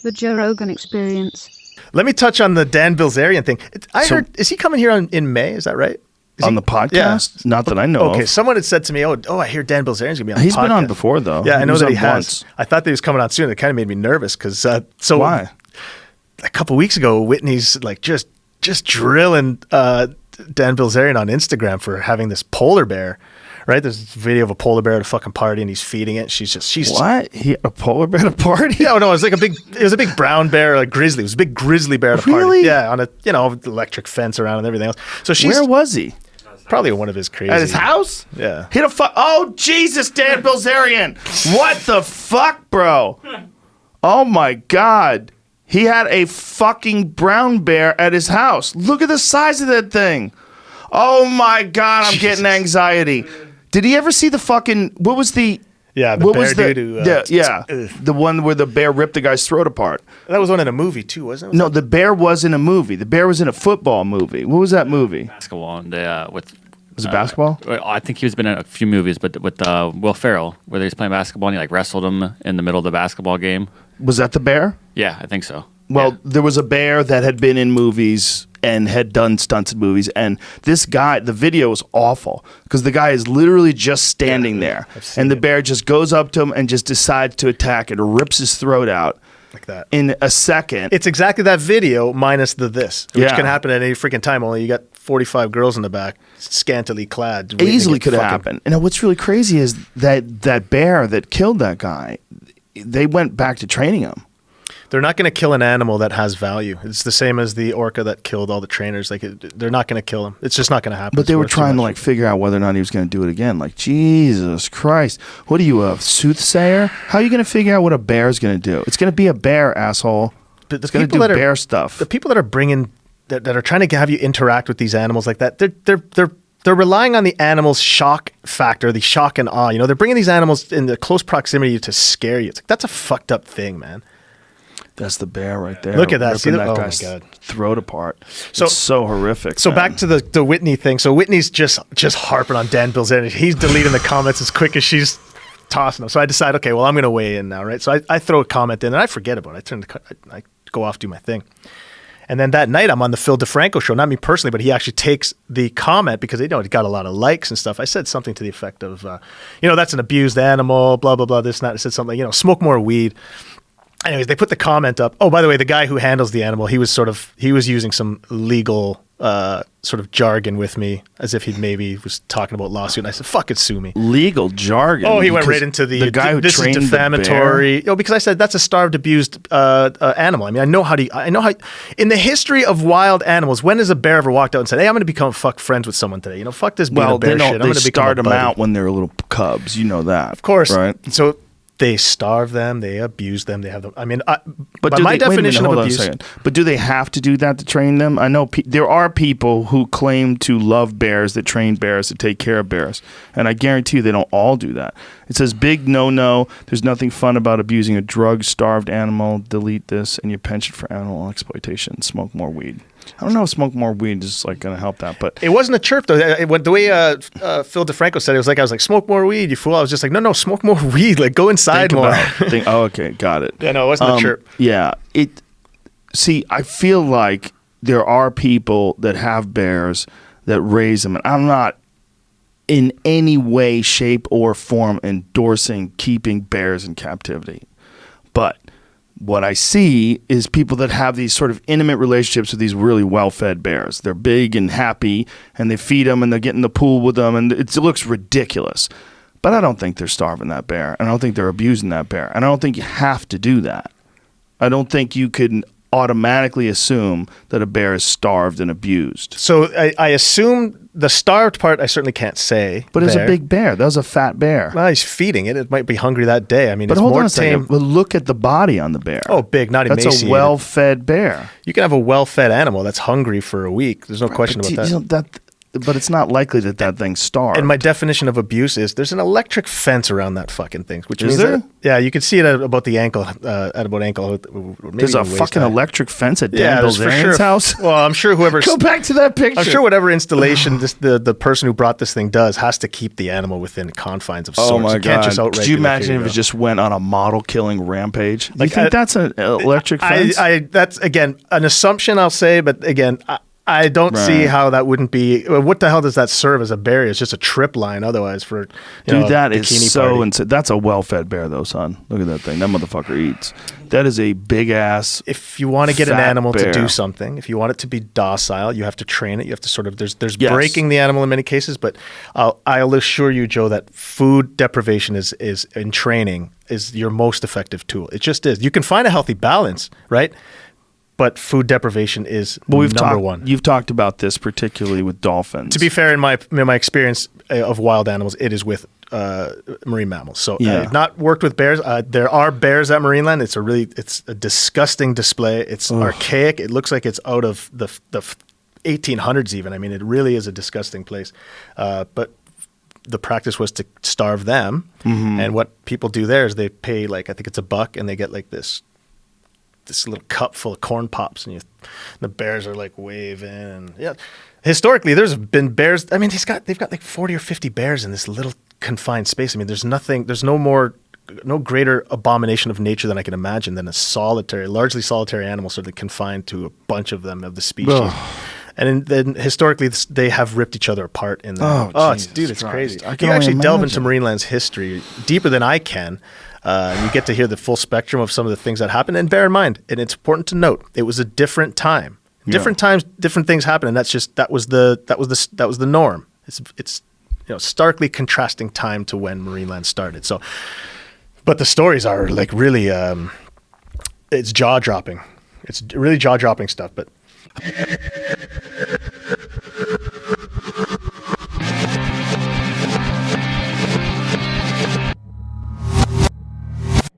The Joe Rogan Experience. Let me touch on the Dan Bilzerian thing. I heard, is he coming here in May? Is that right? On the podcast? Yeah. Not that I know of. Okay, someone had said to me, oh, I hear Dan Bilzerian's going to be on the podcast. He's been on before, though. Yeah, I know that he has. Once. I thought that he was coming on soon. It kind of made me nervous because... Why? A couple weeks ago, Whitney's like just drilling Dan Bilzerian on Instagram for having this polar bear. Right, there's this video of a polar bear at a fucking party, and he's feeding it. She's what? A polar bear at a party? Yeah, no, it was like it was a big brown bear, like grizzly. It was a big grizzly bear at a party. Really? Yeah, on a electric fence around and everything else. So where was he? Probably one of his crazy. At his house? Yeah. Hit a Oh Jesus, Dan Bilzerian! What the fuck, bro? Oh my god, he had a fucking brown bear at his house. Look at the size of that thing. Oh my god, I'm getting anxiety. Did he ever see the fucking... What was the... Yeah, the what bear was the, dude. The one where the bear ripped the guy's throat apart. That was one in a movie, too, wasn't it? No, the bear was in a movie. The bear was in a football movie. What was that movie? Basketball. And, was it basketball? I think he's been in a few movies, but with Will Ferrell, where he was playing basketball and he wrestled him in the middle of the basketball game. Was that the bear? Yeah, I think so. Well, there was a bear that had been in movies and had done stunts in movies, and this guy, the video was awful because the guy is literally just standing there, and the bear just goes up to him and just decides to attack and rips his throat out like that in a second. It's exactly that video minus which can happen at any freaking time. Only you got 45 girls in the back, scantily clad. Easily could happen. And what's really crazy is that bear that killed that guy, they went back to training him. They're not going to kill an animal that has value. It's the same as the orca that killed all the trainers. They're not going to kill him. It's just not going to happen. But they were trying to figure out whether or not he was going to do it again. Like, Jesus Christ. What are you, a soothsayer? How are you going to figure out what a bear is going to do? It's going to be a bear, asshole. But it's going to do bear stuff. The people that are that are trying to have you interact with these animals like that, they're relying on the animal's shock factor, the shock and awe. They're bringing these animals in the close proximity to scare you. It's like, that's a fucked up thing, man. That's the bear right there. Look at that. See that oh guy's my God. Throat apart. It's so horrific. So man. Back to the Whitney thing. So Whitney's just harping on Dan Bilzerian. He's deleting the comments as quick as she's tossing them. So I decide, okay, well, I'm going to weigh in now, right? So I throw a comment in and I forget about it. I go off, do my thing. And then that night I'm on the Phil DeFranco show, not me personally, but he actually takes the comment because it got a lot of likes and stuff. I said something to the effect of, that's an abused animal, blah, blah, blah, this and that. I said something, smoke more weed. Anyways, they put the comment up. Oh, by the way, the guy who handles the animal, he was using some legal sort of jargon with me, as if he maybe was talking about lawsuit. And I said, "Fuck it, sue me." Legal jargon. Oh, he went right into the guy who this trained is defamatory. The bear? Because I said that's a starved, abused animal. I mean, I know how in the history of wild animals, when has a bear ever walked out and said, "Hey, I'm going to become friends with someone today"? Fuck this being a bear shit. I'm going to start them out when they're little cubs. You know that, of course, right? So. They starve them. They abuse them. They have them. I mean, but by my definition of abuse. But do they have to do that to train them? I know there are people who claim to love bears, that train bears, that take care of bears, and I guarantee you they don't all do that. It says big no. There's nothing fun about abusing a drug-starved animal. Delete this and your penchant for animal exploitation. Smoke more weed. I don't know if smoke more weed is going to help that, but it wasn't a chirp though. The way Phil DeFranco said it was like, I was like, "Smoke more weed, you fool." I was just like, no, smoke more weed. Like, go inside more. Okay, got it. Yeah, no, it wasn't a chirp. Yeah, See, I feel like there are people that have bears that raise them, and I'm not in any way, shape, or form endorsing keeping bears in captivity, but what I see is people that have these sort of intimate relationships with these really well-fed bears. They're big and happy, and they feed them, and they get in the pool with them, and it looks ridiculous. But I don't think they're starving that bear, and I don't think they're abusing that bear, and I don't think you have to do that. I don't think you can automatically assume that a bear is starved and abused. So I assume the starved part I certainly can't say. But it's a big bear. That was a fat bear. Well, he's feeding it. It might be hungry that day. I mean, but it's hold more on a tame. second. Well, look at the body on the bear. Oh, big, not emaciated. That's a well-fed bear. You can have a well-fed animal that's hungry for a week. There's no question about that. but it's not likely that thing starved. And my definition of abuse is there's an electric fence around that fucking thing, which Is means there? that, yeah, you can see it at about the ankle, maybe There's a even waist fucking high. electric fence at Yeah, Dan there's for Bilzerian's sure. house. Well, I'm sure whoever's Go back to that picture. I'm sure whatever installation the person who brought this thing does has to keep the animal within confines of sorts. Oh my You can't god! just outright Could you be like, imagine "Here if you it go." just went on a model killing rampage? Do you Like, think that's an electric fence? That's again an assumption I'll say, but again, I don't see Right. how that wouldn't be. What the hell does that serve as a barrier? It's just a trip line otherwise for Dude, that is bikini so party. insane. That's a well-fed bear, though, son. Look at that thing. That motherfucker eats. That is a big ass. If you want to get an fat animal bear. to do something, if you want it to be docile, you have to train it. You have to sort of there's Yes. breaking the animal in many cases, but I'll assure you, Joe, that food deprivation is in training is your most effective tool. It just is. You can find a healthy balance, right? But food deprivation is number one. You've talked about this particularly with dolphins. To be fair, in my experience of wild animals, it is with marine mammals. So Yeah. I've not worked with bears. There are bears at Marineland. It's a disgusting display. It's archaic. It looks like it's out of the 1800s even. I mean, it really is a disgusting place. But the practice was to starve them. Mm-hmm. And what people do there is they pay I think it's $1 and they get this little cup full of corn pops, and the bears are waving. And yeah, historically, there's been bears. I mean, they've got 40 or 50 bears in this little confined space. I mean, there's no greater abomination of nature than I can imagine than a largely solitary animal sort of confined to a bunch of them of the species. Ugh. And then historically, they have ripped each other apart in there. Jesus It's Christ. crazy. I You can actually only delve into imagine. Marineland's history deeper than I can. And you get to hear the full spectrum of some of the things that happened. And bear in mind, and it's important to note, it was a different time. Different times, different things happen, and that was the norm. It's starkly contrasting time to when Marineland started. So, but the stories are really it's jaw dropping. It's really jaw dropping stuff. But